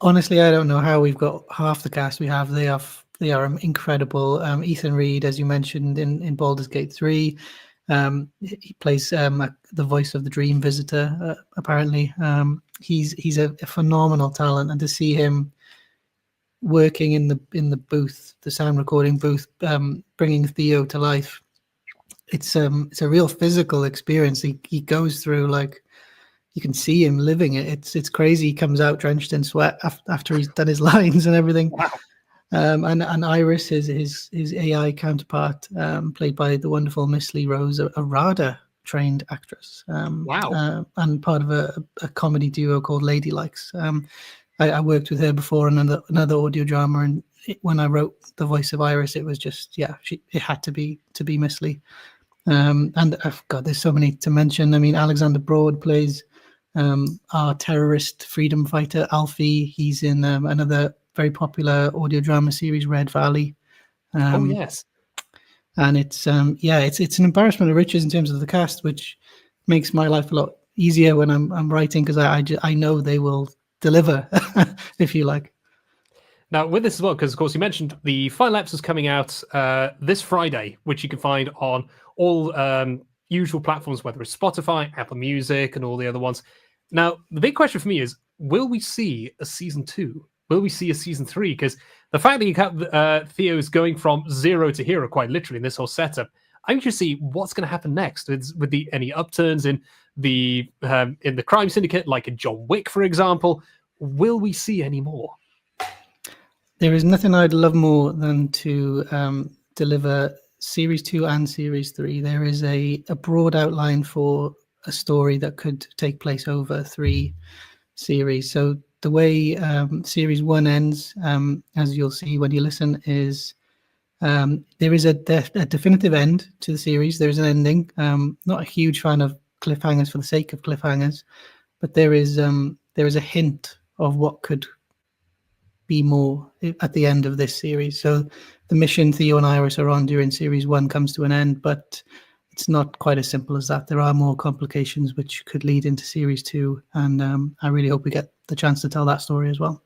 Honestly, I don't know how we've got half the cast we have. They are incredible. Ethan Reed, as you mentioned in Baldur's Gate 3, he plays the voice of the Dream Visitor. Apparently, he's a phenomenal talent, and to see him working in the booth, the sound recording booth, bringing Theo to life, it's a real physical experience. He goes through, like, you can see him living it. It's crazy. He comes out drenched in sweat after he's done his lines and everything. Wow. And Iris, his AI counterpart, played by the wonderful Miss Lee Rose, a RADA trained actress. Wow. And part of a comedy duo called Ladylikes. I worked with her before in another audio drama, and when I wrote the voice of Iris, it was just, it had to be Miss Lee. And God, there's so many to mention. I mean, Alexander Broad plays our terrorist freedom fighter Alfie. He's in another very popular audio drama series, Red Valley. Oh yes. And it's an embarrassment of riches in terms of the cast, which makes my life a lot easier when I'm writing, because I know they will deliver, if you like. Now, with this as well, because of course you mentioned the final episode is coming out this Friday, which you can find on all usual platforms, whether it's Spotify, Apple Music, and all the other ones. Now, the big question for me is, will we see a season 2? Will we see a season 3? Because the fact that you have Theo's going from zero to hero, quite literally, in this whole setup, I'm interested to see what's going to happen next with any upturns in the crime syndicate, like in John Wick, for example. Will we see any more? There is nothing I'd love more than to deliver Series 2 and Series 3. There is a broad outline for a story that could take place over 3 series. So the way Series 1 ends, as you'll see when you listen, is there is a definitive end to the series. There is an ending. Not a huge fan of cliffhangers for the sake of cliffhangers, but there is a hint of what could be more at the end of this series. So the mission Theo and Iris are on during Series 1 comes to an end, but it's not quite as simple as that. There are more complications which could lead into Series 2, and I really hope we get the chance to tell that story as well.